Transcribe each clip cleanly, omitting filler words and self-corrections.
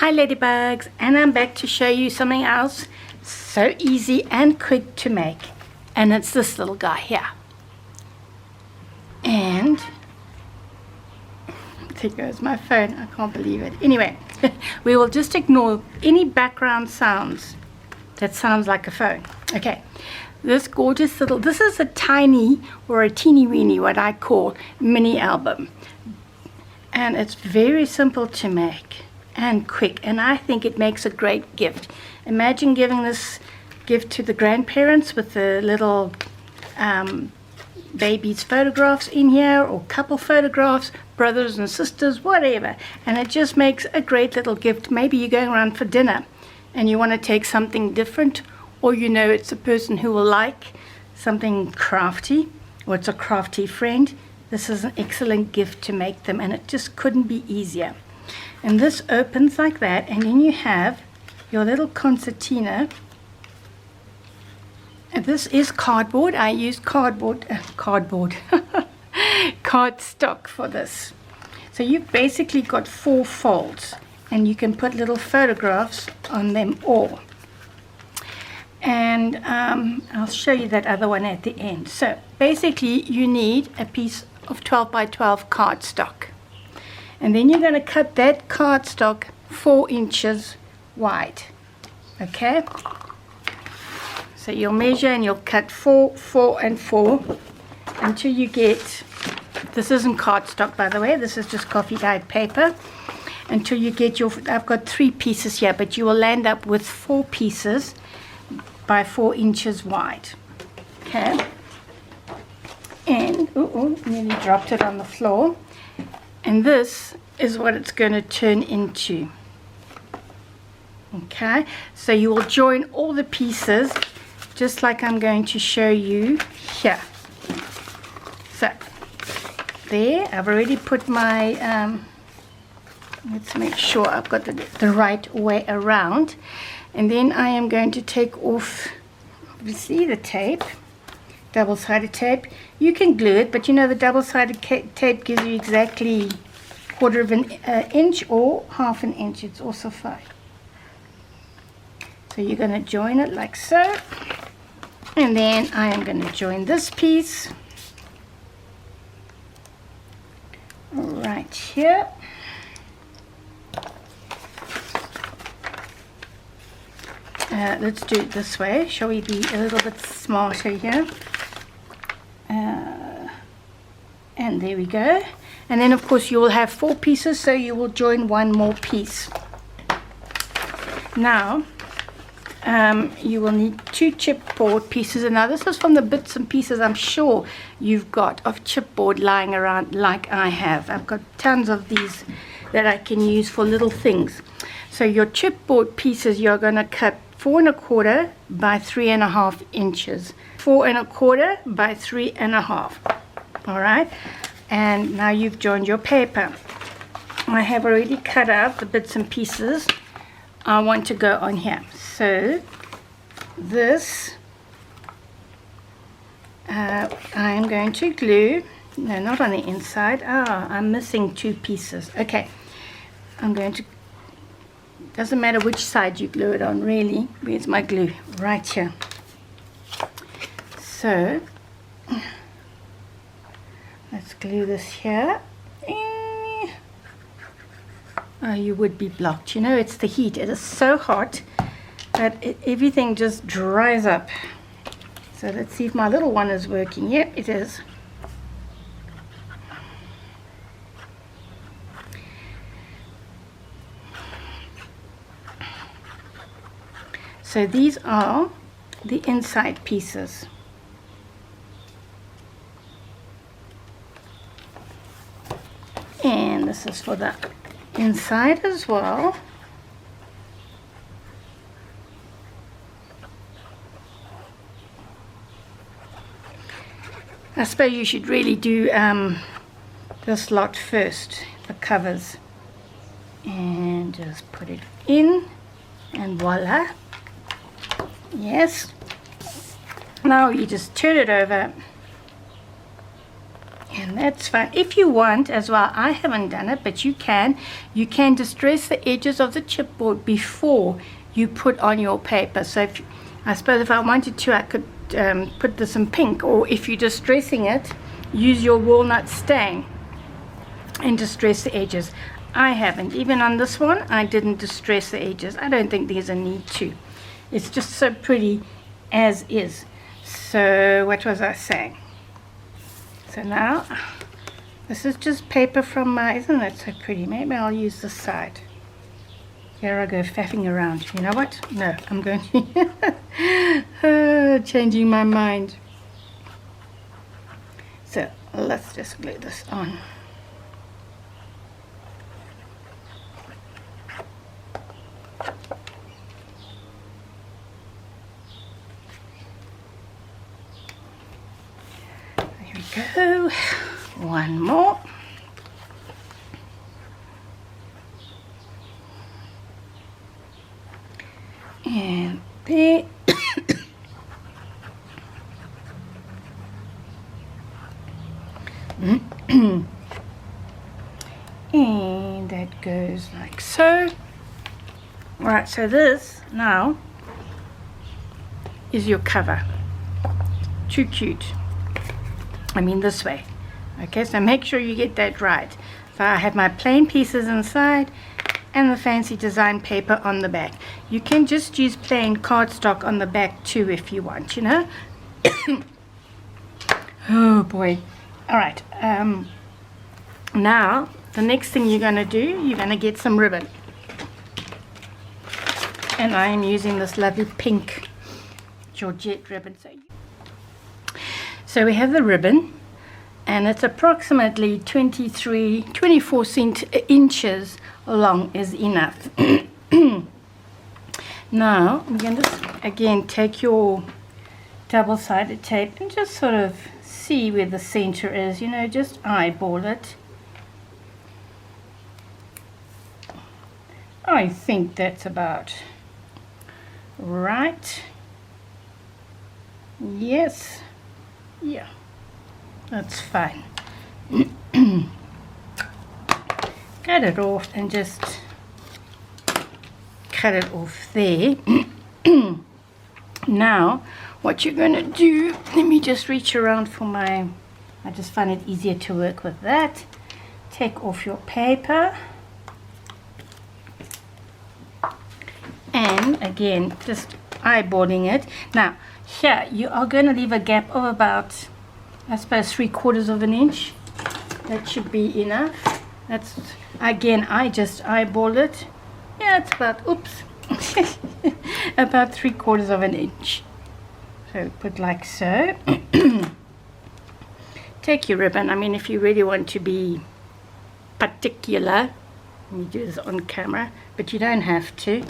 Hi ladybugs, and I'm back to show you something else so easy and quick to make, and it's this little guy here. And there goes my phone, I can't believe it. Anyway, we will just ignore any background sounds that sounds like a phone. Okay, this gorgeous little, this is a tiny or a teeny weeny, what I call mini album, and it's very simple to make and quick, and I think it makes a great gift. Imagine giving this gift to the grandparents with the little baby's photographs in here, or couple photographs, brothers and sisters, whatever, and it just makes a great little gift. Maybe you're going around for dinner and you want to take something different, or you know it's a person who will like something crafty, or it's a crafty friend. This is an excellent gift to make them, and it just couldn't be easier. And this opens like that, and then you have your little concertina. And this is cardboard. I used cardstock for this. So you've basically got 4 folds, and you can put little photographs on them all. And I'll show you that other one at the end. So basically you need a piece of 12 by 12 cardstock. And then you're going to cut that cardstock 4 inches wide. Okay? So you'll measure and you'll cut 4, 4, and 4 until you get, this isn't cardstock by the way, this is just coffee dyed paper, until you get your, I've got 3 pieces here, but you will end up with 4 pieces by 4 inches wide. Okay? And, nearly dropped it on the floor. And this is what it's going to turn into. Okay, so you will join all the pieces just like I'm going to show you here. So there, I've already put my let's make sure I've got the right way around, and then I am going to take off obviously the tape, double-sided tape. You can glue it, but you know the double-sided tape gives you exactly 1/4 of an inch or 1/2 an inch. It's also fine. So you're going to join it like so, and then I am going to join this piece right here. Let's do it this way. Shall we be a little bit smarter here? And there we go. And then of course you will have 4 pieces, so you will join 1 more piece. Now you will need 2 chipboard pieces, and now this is from the bits and pieces I'm sure you've got of chipboard lying around like I have. I've got tons of these that I can use for little things. So your chipboard pieces, you're going to cut 4 1/4 by 3 1/2 inches, 4 1/4 by 3 1/2. All right, and now you've joined your paper. I have already cut out the bits and pieces I want to go on here. So this I am going to glue, no, not on the inside. I'm missing 2 pieces. Okay, I'm going to, doesn't matter which side you glue it on really. Where's my glue? Right here. So let's glue this here. Oh, you would be blocked. You know, it's the heat. It is so hot that everything just dries up. So let's see if my little one is working. Yep, it is. So these are the inside pieces. And this is for the inside as well. I suppose you should really do this lot first, the covers, and just put it in, and voila. Yes. Now you just turn it over And that's fine. If you want as well, I haven't done it, but you can distress the edges of the chipboard before you put on your paper. So if, I suppose if I wanted to, I could put this in pink, or if you're distressing it, use your walnut stain and distress the edges. I haven't. Even on this one, I didn't distress the edges. I don't think there's a need to. It's just so pretty as is. So what was I saying? So now, this is just paper from my, isn't that so pretty? Maybe I'll use this side. Here I go faffing around. You know what? No, I'm going to changing my mind. So let's just glue this on. There we go. One more. And there. And that goes like so. Right, so this now is your cover. Too cute. I mean this way. Okay, so make sure you get that right. So I have my plain pieces inside and the fancy design paper on the back. You can just use plain cardstock on the back too if you want, you know. Oh boy. All right, now the next thing you're going to do, you're going to get some ribbon. And I am using this lovely pink Georgette ribbon. So we have the ribbon, and it's approximately 24 inches long is enough. Now I'm going to again take your double-sided tape and just sort of see where the center is, you know, just eyeball it. I think that's about right. Yes. Yeah, that's fine. Cut it off and just cut it off there. Now what you're going to do, let me just reach around for my, I just find it easier to work with that. Take off your paper and again just eyeballing it. Now here you are going to leave a gap of about, I suppose, 3/4 of an inch. That should be enough. That's, again, I just eyeball it. Yeah, it's about, oops, about 3/4 of an inch. So put like so. Take your ribbon. I mean, if you really want to be particular, let me do this on camera, but you don't have to.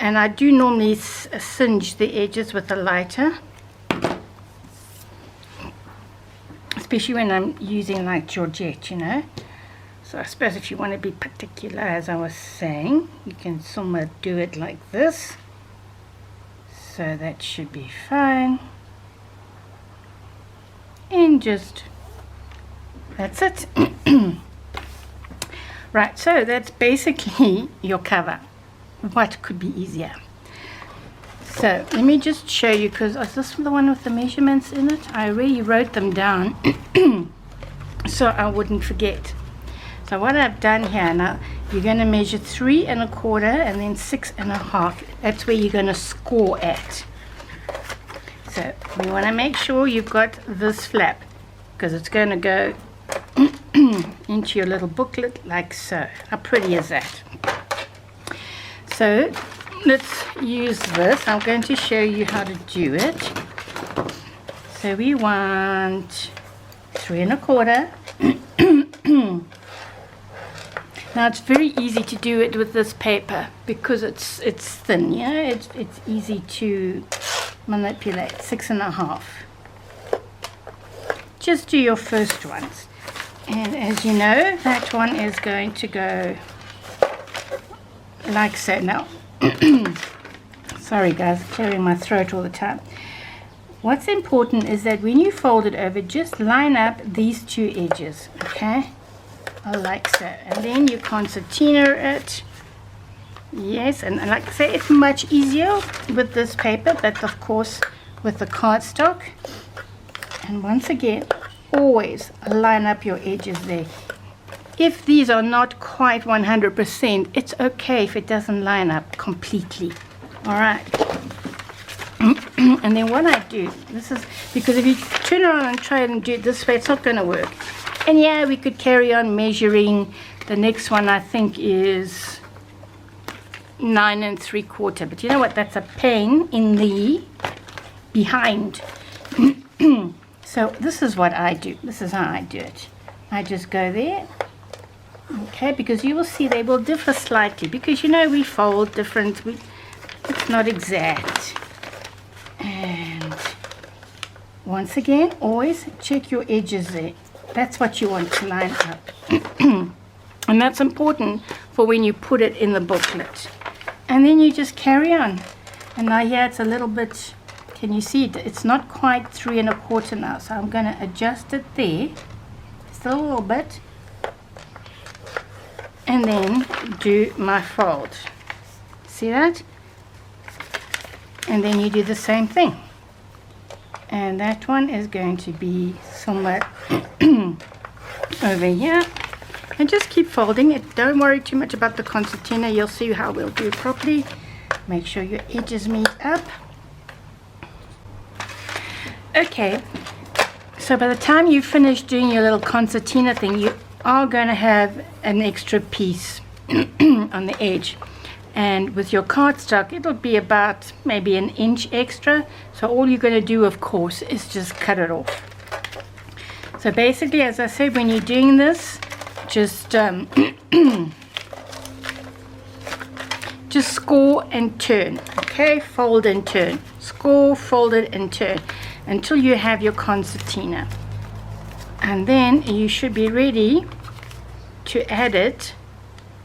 And I do normally singe the edges with a lighter, especially when I'm using like Georgette, you know. So I suppose if you want to be particular, as I was saying, you can somewhat do it like this. So that should be fine. And just, that's it. Right, so that's basically your cover. What could be easier? So let me just show you, because is this the one with the measurements in it? I already wrote them down so I wouldn't forget. So what I've done here now, you're going to measure 3 1/4 and then 6 1/2. That's where you're going to score at. So you want to make sure you've got this flap, because it's going to go into your little booklet like so. How pretty is that? So let's use this. I'm going to show you how to do it. So we want 3 1/4. Now it's very easy to do it with this paper because it's thin, yeah. It's easy to manipulate. 6 1/2. Just do your first ones, and as you know, that one is going to go like so. Now sorry guys, clearing my throat all the time. What's important is that when you fold it over, just line up these two edges, okay? Like so. And then you concertina it. Yes, and like I say, it's much easier with this paper, but of course with the cardstock. And once again, always line up your edges there. If these are not quite 100%, it's okay if it doesn't line up completely. All right. And then what I do, this is because if you turn around and try and do it this way, it's not going to work. And yeah, we could carry on measuring. The next one I think is 9 3/4. But you know what? That's a pain in the behind. So this is what I do. This is how I do it. I just go there. Okay, because you will see they will differ slightly. Because you know we fold different. It's not exact. And once again, always check your edges there. That's what you want to line up. And that's important for when you put it in the booklet. And then you just carry on. And now here it's a little bit, can you see it? It's not quite 3 1/4 now. So I'm going to adjust it there. Just a little bit. And then do my fold. See that? And then you do the same thing. And that one is going to be somewhere over here. And just keep folding it. Don't worry too much about the concertina. You'll see how we'll do it properly. Make sure your edges meet up. Okay. So by the time you finish doing your little concertina thing, you are going to have an extra piece on the edge. And with your cardstock, it'll be about maybe 1 inch extra. So all you're going to do, of course, is just cut it off. So basically, as I said, when you're doing this, just just score and turn. Okay, fold and turn. Score, fold it, and turn until you have your concertina. And then you should be ready to add it.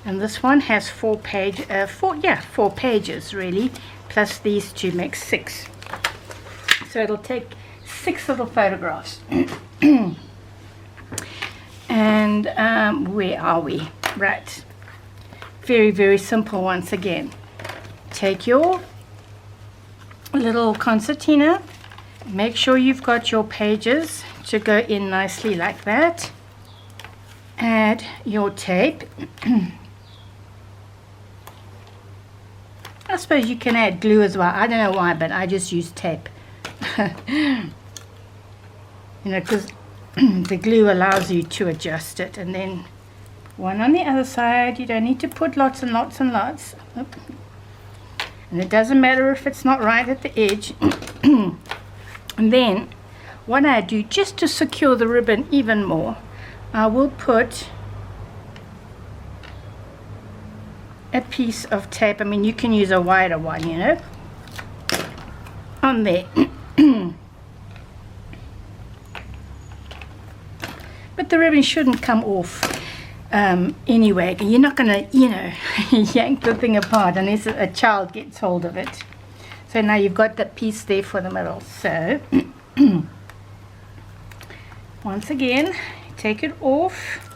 And this one has 4 pages really, plus these two make 6. So it'll take 6 little photographs. And where are we? Right. Very, very simple once again. Take your little concertina. Make sure you've got your pages to go in nicely like that. Add your tape. I suppose you can add glue as well. I don't know why, but I just use tape. You know, because the glue allows you to adjust it. And then one on the other side. You don't need to put lots and lots and lots. And it doesn't matter if it's not right at the edge. And then what I do, just to secure the ribbon even more, I will put a piece of tape. I mean, you can use a wider one, you know, on there. But the ribbon shouldn't come off anyway. You're not going to, you know, yank the thing apart unless a child gets hold of it. So now you've got that piece there for the middle. So once again, take it off.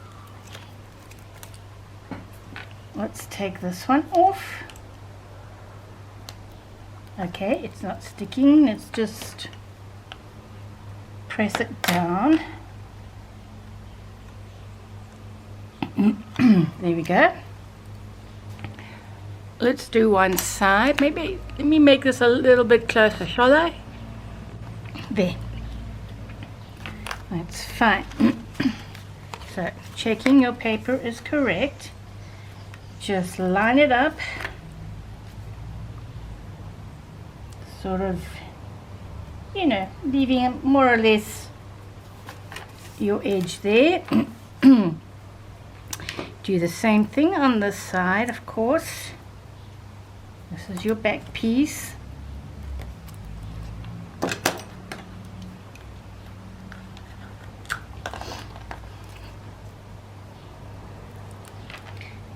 Let's take this one off. Okay, it's not sticking. Let's just press it down. There we go. Let's do one side. Maybe let me make this a little bit closer, shall I? There. That's fine. So checking your paper is correct. Just line it up. Sort of, you know, leaving more or less your edge there. Do the same thing on this side, of course. This is your back piece.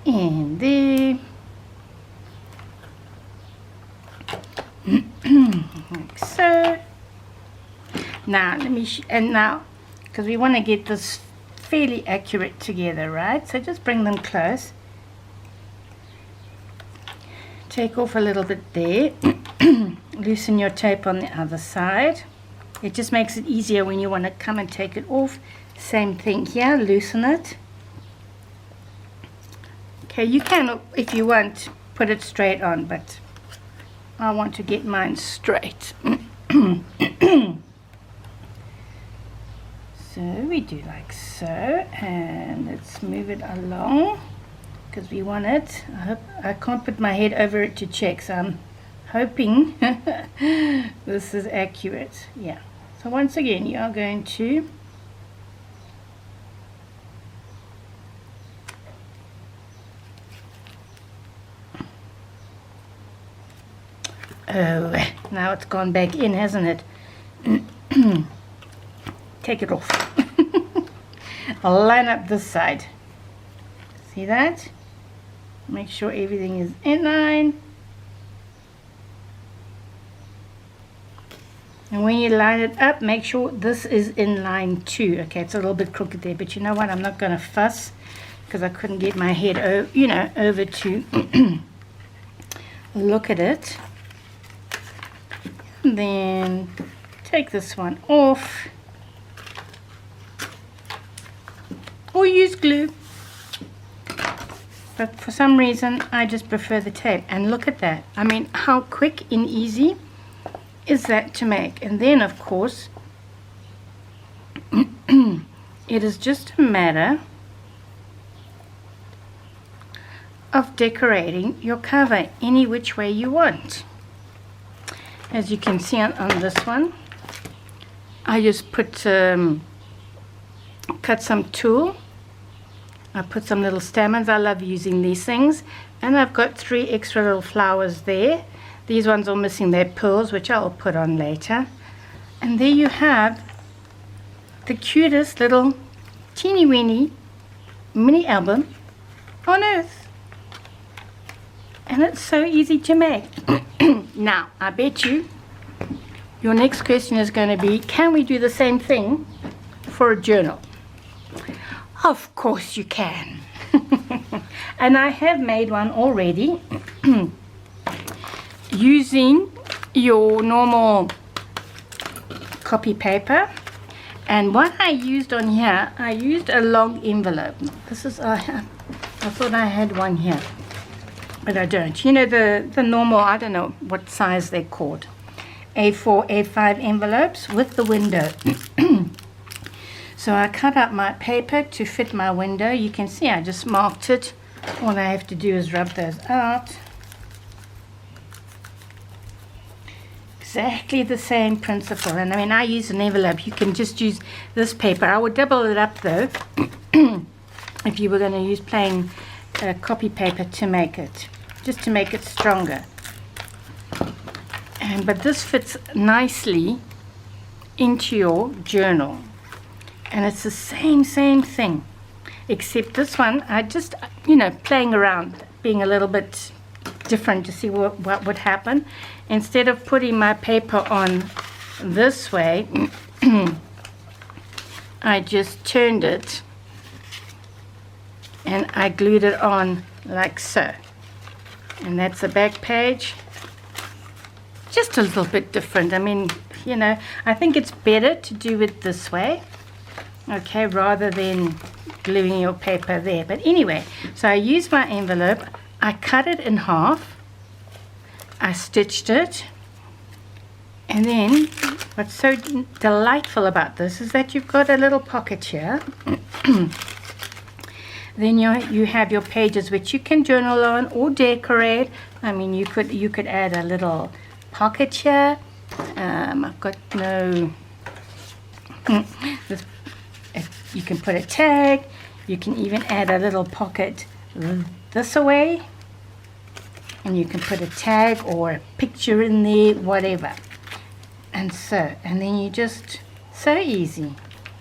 And there. Like so. Now let me and now, because we want to get this fairly accurate together, right? So just bring them close. Take off a little bit there. Loosen your tape on the other side. It just makes it easier when you want to come and take it off. Same thing here, loosen it. Okay, you can, if you want, put it straight on, but I want to get mine straight. So we do like so, and let's move it along because we want it. I can't put my head over it to check, so I'm hoping this is accurate. Yeah. So once again, you are going to now it's gone back in, hasn't it? Take it off. I'll line up this side. See that? Make sure everything is in line. And when you line it up, make sure this is in line too. Okay, it's a little bit crooked there, but you know what? I'm not going to fuss because I couldn't get my head, over to look at it. And then take this one off. Or use glue. But for some reason, I just prefer the tape. And look at that. I mean, how quick and easy is that to make? And then, of course, it is just a matter of decorating your cover any which way you want. As you can see on this one, I just put cut some tulle. I put some little stamens. I love using these things. And I've got 3 extra little flowers there. These ones are missing their pearls, which I'll put on later. And there you have the cutest little teeny weeny mini album on earth. And it's so easy to make. Now, I bet you your next question is going to be, can we do the same thing for a journal? Of course you can. And I have made one already using your normal copy paper. And what I used on here, I used a long envelope. This is, I thought I had one here, but I don't. You know, the normal, I don't know what size they're called, A4, A5 envelopes with the window. So I cut out my paper to fit my window. You can see I just marked it. All I have to do is rub those out. Exactly the same principle. And I mean, I use an envelope. You can just use this paper. I would double it up though if you were going to use plain copy paper to make it, just to make it stronger. But this fits nicely into your journal. And it's the same thing, except this one, I just, playing around, being a little bit different to see what would happen. Instead of putting my paper on this way, I just turned it and I glued it on like so. And that's the back page. Just a little bit different. I mean, I think it's better to do it this way. Okay, rather than gluing your paper there. But anyway, so I used my envelope, I cut it in half, I stitched it, and then what's so delightful about this is that you've got a little pocket here. Then you have your pages which you can journal on or decorate. I mean, you could add a little pocket here. I've got no this. You can put a tag, you can even add a little pocket this away, and you can put a tag or a picture in there, whatever. And then you just, so easy.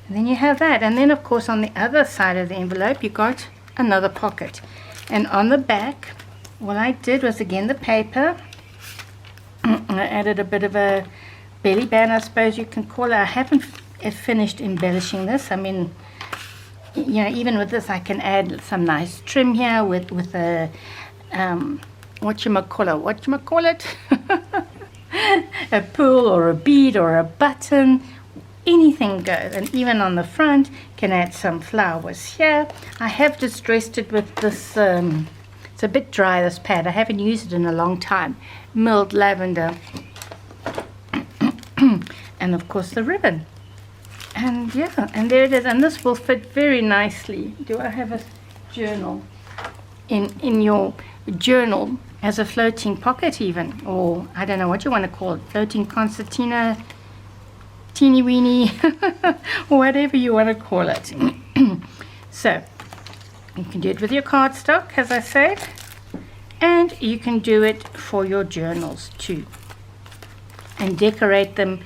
And then you have that. And then of course on the other side of the envelope you got another pocket. And on the back, what I did was again the paper, I added a bit of a belly band, I suppose you can call it. I haven't finished embellishing this. I mean, you know, even with this, I can add some nice trim here with a whatchamacallit, a pearl or a bead or a button. Anything goes. And even on the front, can add some flowers here. I have distressed it with this. It's a bit dry, this pad. I haven't used it in a long time. Milled lavender. And of course the ribbon. And yeah, and there it is. And this will fit very nicely. Do I have a journal? In your journal as a floating pocket even. Or I don't know what you want to call it. Floating concertina, teeny weeny, or whatever you want to call it. So you can do it with your cardstock, as I said, and you can do it for your journals too, and decorate them,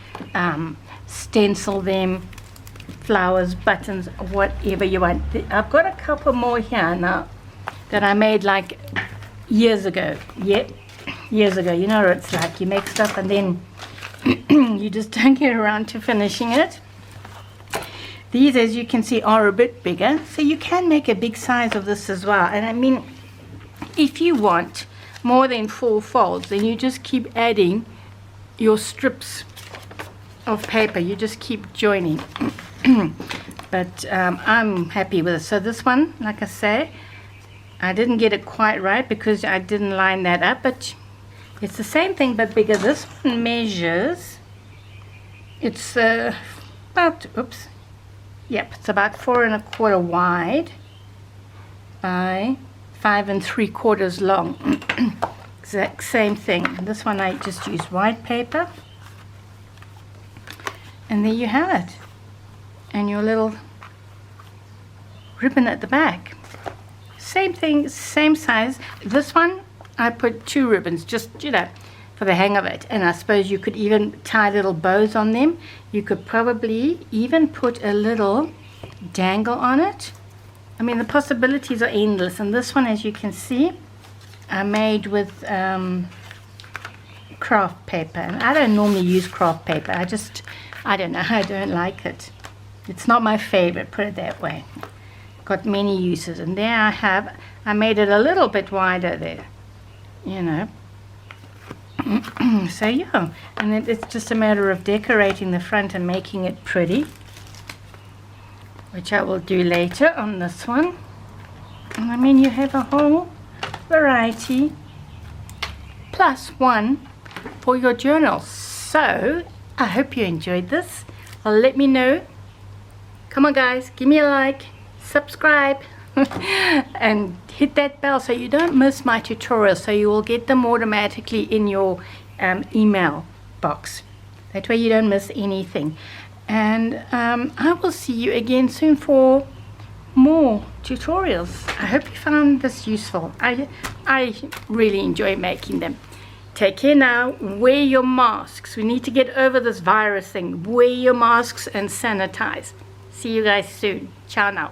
stencil them, flowers, buttons, whatever you want. I've got a couple more here now that I made like years ago. Yeah, years ago. You know what it's like. You make stuff and then you just don't get around to finishing it. These, as you can see, are a bit bigger, so you can make a big size of this as well. And I mean, if you want more than 4 folds, then you just keep adding your strips of paper. You just keep joining. But I'm happy with it. So this one, like I say, I didn't get it quite right because I didn't line that up, but it's the same thing but bigger. This one measures, it's about, oops, yep, it's about 4 1/4 wide by 5 3/4 long. Exact same thing. And this one I just used white paper. And there you have it. And your little ribbon at the back. Same thing, same size. This one I put 2 ribbons, just, you know, for the hang of it. And I suppose you could even tie little bows on them. You could probably even put a little dangle on it. I mean, the possibilities are endless. And this one, as you can see, I made with craft paper. And I don't normally use craft paper. I don't know, I don't like it. It's not my favorite, put it that way. Got many uses. And there I made it a little bit wider there, you know. So yeah, and it's just a matter of decorating the front and making it pretty, which I will do later on this one. And I mean, you have a whole variety plus one for your journals. So I hope you enjoyed this. Well, let me know. Come on guys, give me a like, subscribe, and hit that bell so you don't miss my tutorials, so you will get them automatically in your email box. That way you don't miss anything. And I will see you again soon for more tutorials. I hope you found this useful. I really enjoy making them. Take care now. Wear your masks. We need to get over this virus thing. Wear your masks and sanitize. See you guys soon. Ciao now.